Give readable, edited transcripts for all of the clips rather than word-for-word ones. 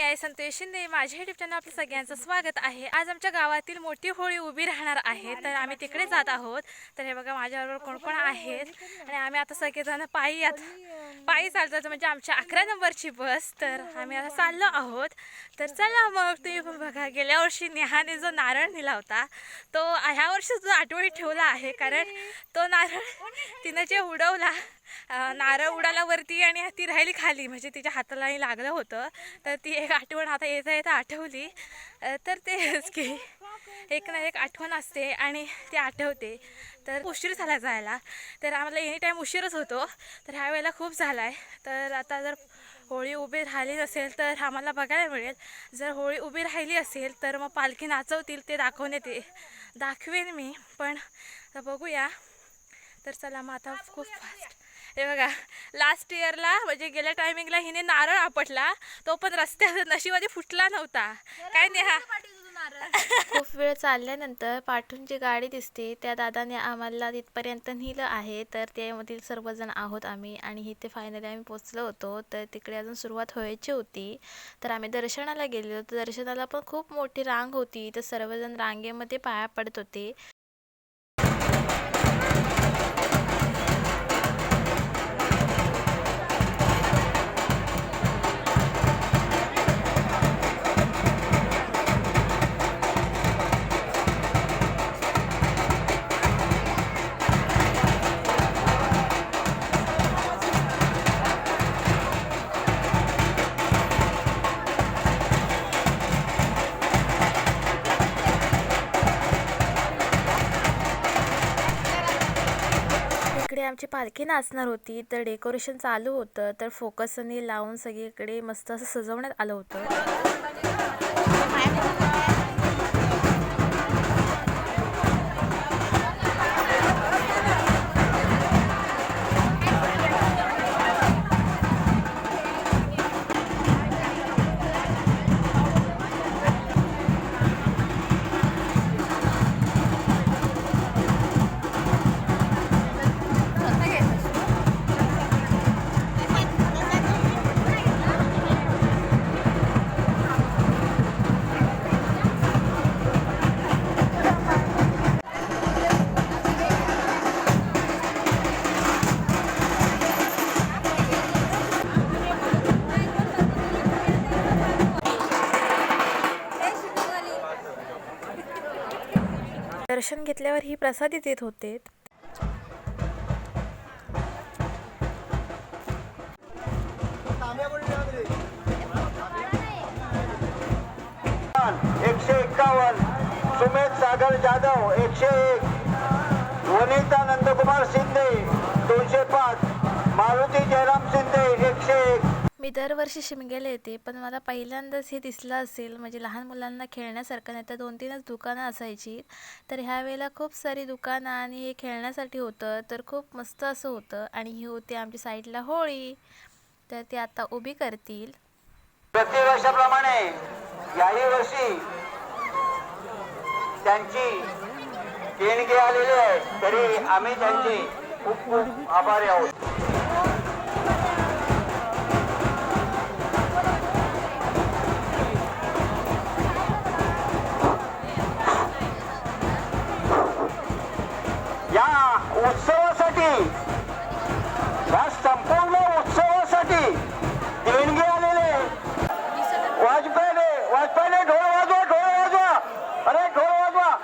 आहे संतोष शिंदे. माझ्या YouTube channel आपलं सगळ्यांचं स्वागत आहे. आज आमच्या गावातील मोठी होळी उभी राहणार आहे, तर आम्ही तिकडे जात आहोत. तर हे बघा माझ्याबरोबर कोण कोण आहेत आणि आम्ही आता सगळेजण पायी चालतो, म्हणजे आमच्या 11 नंबरची बस. तर आम्ही आता चाललो आहोत. तर चला मग तुम्ही बघा, गेल्या वर्षी नेहाने जो नारळ नेला होता तो ह्या वर्षी जो आठवणी ठेवला आहे, कारण तो नारळ तिनं जे उडवला, नारळ उडाला वरती आणि ती राहिली खाली, म्हणजे तिच्या हातालाही लागलं होतं. तर ती एक आठवण आता येता आठवली. तर तेच की एक ना एक आठवण असते आणि ती आठवते. तर उशीर झाला जायला, तर आम्हाला एनी टाईम उशीरच होतो. तर ह्या वेळेला खूप झाला आहे. तर आता जर होळी उभी राहिली नसेल तर आम्हाला बघायला मिळेल. जर होळी उभी राहिली असेल तर मग पालखी नाचवतील ते दाखवेन मी. पण बघूया. तर चला मग आता खूप फास्ट. हे बघा लास्ट इयरला म्हणजे गेल्या टायमिंगला हिने नारळ आपटला, तो पण रस्त्यात नशिबाने फुटला नव्हता. काय नेहा? खूप वेळ चालल्यानंतर पाठून जी गाडी दिसते त्या दादाने आम्हाला तिथपर्यंत नेलं आहे. तर त्यामधील सर्वजण आहोत आम्ही, आणि इथे फायनली आम्ही पोचलो होतो. तर तिकडे अजून सुरुवात व्हायची होती. तर आम्ही दर्शनाला गेलो. तर दर्शनाला पण खूप मोठी रांग होती. तर सर्वजण रांगेमध्ये पाया पडत होते. आमची पालखी नाचणार होती. तर डेकोरेशन चालू होतं. तर फोकसने लावून सगळीकडे मस्त असं सजवण्यात आलं होतं. दर्शन घेतल्यावर ही प्रसादी देत होते. सुमेध सागर जाधव 101, वनिता नंदकुमार शिंदे 205, मारुती जयराम शिंदे 101. मी दरवर्षी शिमग्याला येते, पण मला पहिल्यांदाच हे दिसलं असेल. म्हणजे लहान मुलांना खेळण्यासारखं नाही तर 2-3च दुकानं असायची. तर ह्या वेळेला खूप सारी दुकानं आणि हे खेळण्यासाठी होतं. तर खूप मस्त असं होतं. आणि ही होती आमच्या साईडला होळी. तर ते आता उभी करतील. प्रतिवर्षाप्रमाणे याही वर्षी त्यांची देणगी आलेली आहे, तरी आम्ही त्यांचे खूप खूप आभारी आहोत. उत्सवासाठी, या संपूर्ण उत्सवासाठी देणगी आलेले वाजपेयी ढोल वाजवा. अरे ढोल वाजवा.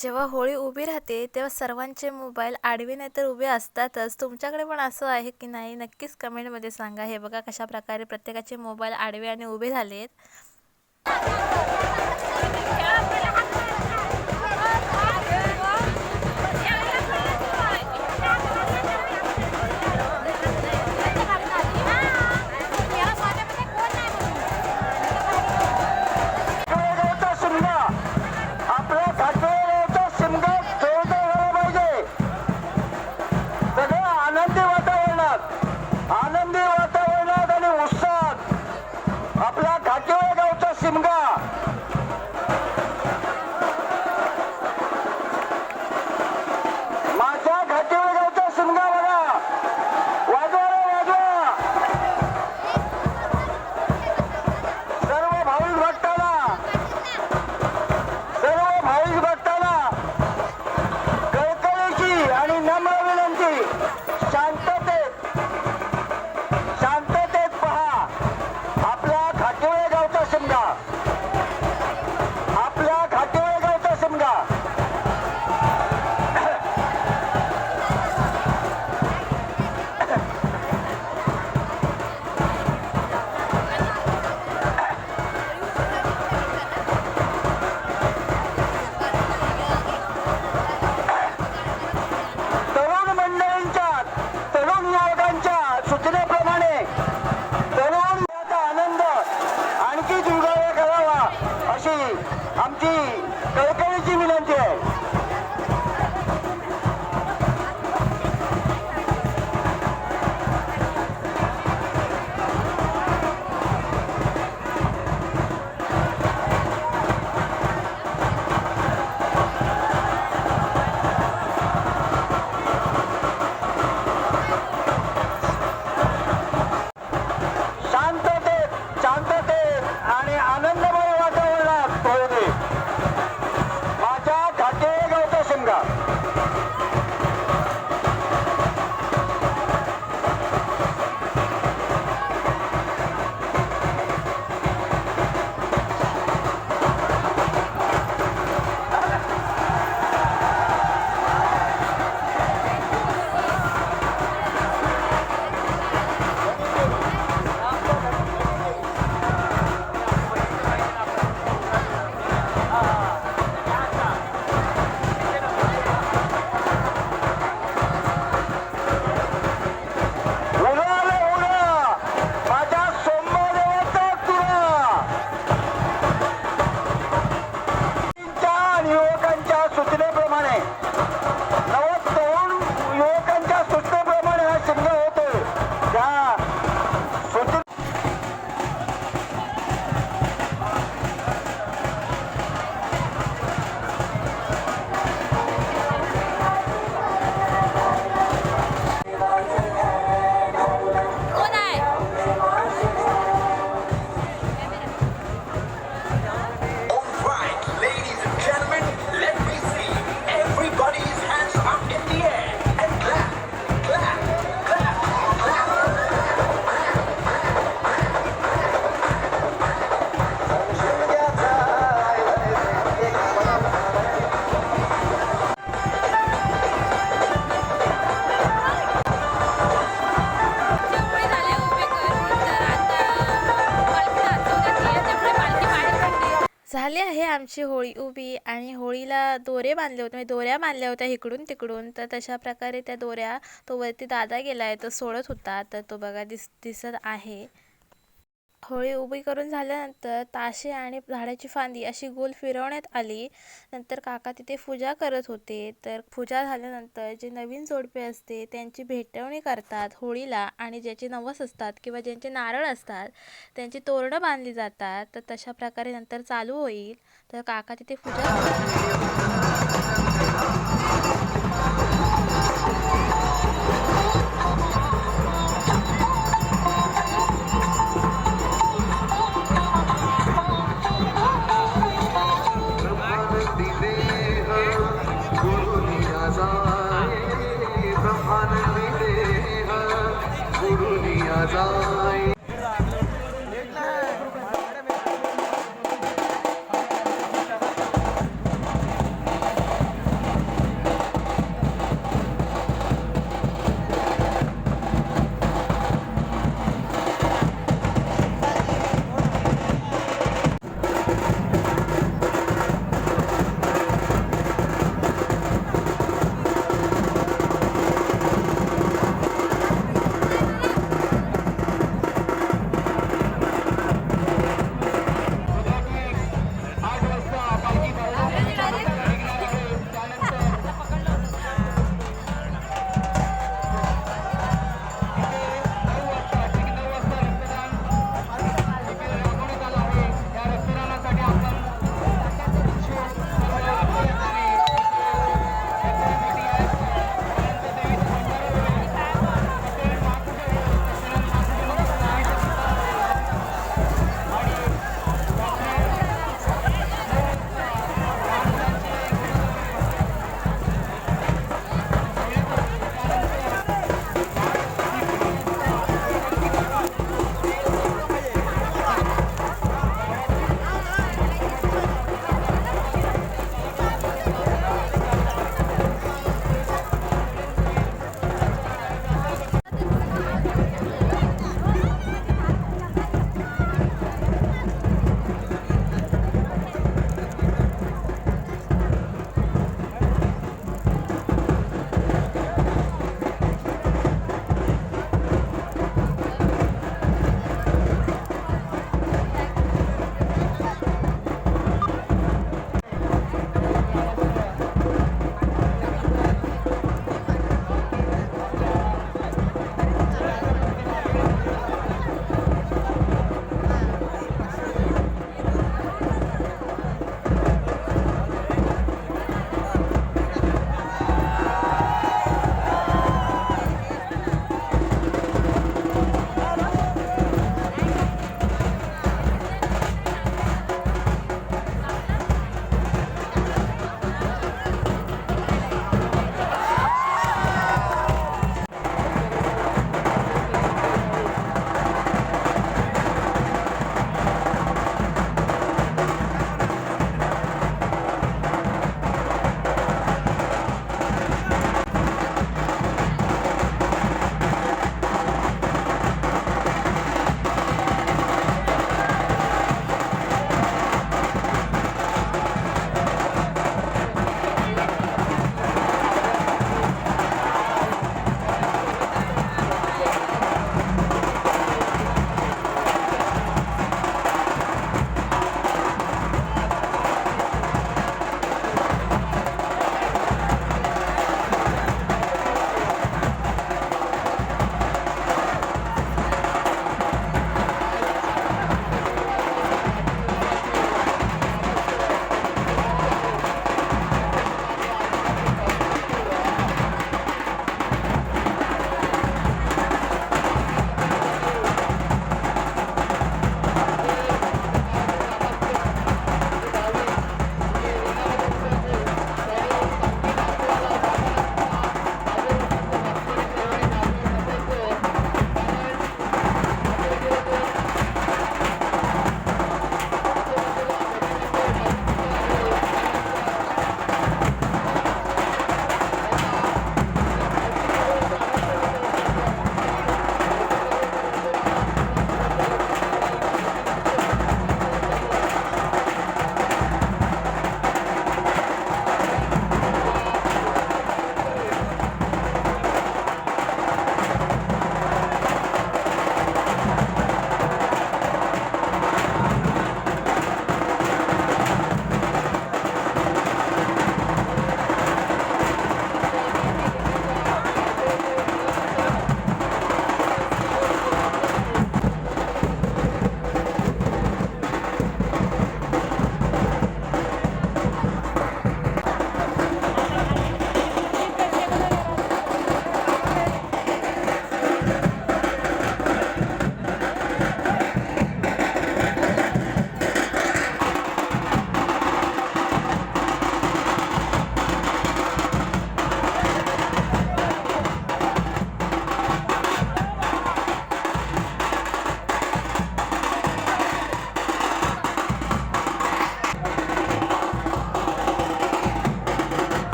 जेव्हा होळी उभी राहते तेव्हा सर्वांचे मोबाईल आडवे नाही तर उभे असतातच. तुमच्याकडे पण असं आहे की नाही? नक्कीच कमेंटमध्ये सांगा. हे बघा कशा प्रकारे प्रत्येकाचे मोबाईल आडवे आणि उभे झालेत. आनंदी वातावरणात आणि उत्साहात आपला घाटेगावचा शिमगा माझी कळकळीची विनंती आहे. शांततेत आणि आनंदमय वातावरणात होऊ दे. माझ्या घाटे गावचा शिमगा. झाली आहे आमची होळी उभी आणि होळीला दोरे बांधले होते, म्हणजे दोऱ्या बांधल्या होत्या इकडून तिकडून. तर तशा प्रकारे त्या दोऱ्या तो वरती दादा गेलाय तो सोडत होता, तर तो बघा दिसत आहे. होळी उभी करून झाल्यानंतर ताशे आणि झाडाची फांदी अशी गोल फिरवण्यात आली. नंतर काका तिथे पूजा करत होते. तर पूजा झाल्यानंतर जे नवीन जोडपे असते त्यांची भेटवणी करतात होळीला, आणि ज्याचे नवस असतात किंवा ज्यांचे नारळ असतात त्यांची तोरणं बांधली जातात. तर तशा प्रकारे नंतर चालू होईल. तर काका तिथे पूजा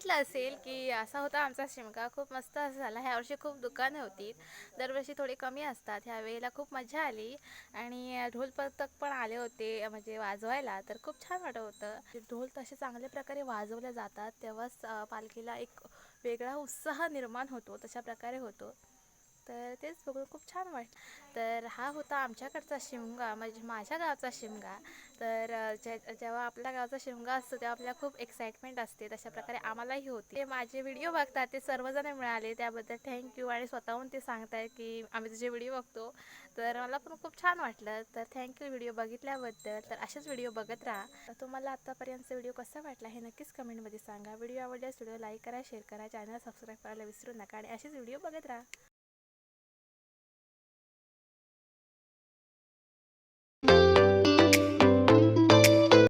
बघितलं असेल की असा होता आमचा शिमगा. खूप मस्त असं झाला. ह्या वर्षी खूप दुकानं होती, दरवर्षी थोडी कमी असतात. ह्या वेळेला खूप मजा आली आणि ढोल पथक पण आले होते म्हणजे वाजवायला, तर खूप छान वाटत होतं. ढोल तसे चांगल्या प्रकारे वाजवले जातात तेव्हाच पालखीला एक वेगळा उत्साह निर्माण होतो, तशा प्रकारे होतो. तर तेच बघून खूप छान वाटलं. तर हा होता आमच्याकडचा शिमगा म्हणजे माझ्या गावचा शिमगा. तर जेव्हा आपल्या गावचा शिमगा असतो तेव्हा आपल्याला खूप एक्साइटमेंट असते, तशा प्रकारे आम्हालाही होती. ते माझे व्हिडिओ बघतात ते सर्वजण मिळाले त्याबद्दल थँक्यू आणि स्वतःहून ते सांगतायत की आम्ही तुझे व्हिडिओ बघतो. तर मला पण खूप छान वाटलं. तर थँक्यू व्हिडिओ बघितल्याबद्दल. तर असेच व्हिडिओ बघत राहा. तर तुम्हाला आत्तापर्यंतचा व्हिडिओ कसा वाटला हे नक्कीच कमेंटमध्ये सांगा. व्हिडिओ आवडल्यास व्हिडिओ लाईक करा, शेअर करा, चॅनल सबस्क्राईब करायला विसरू नका आणि असेच व्हिडिओ बघत राहा.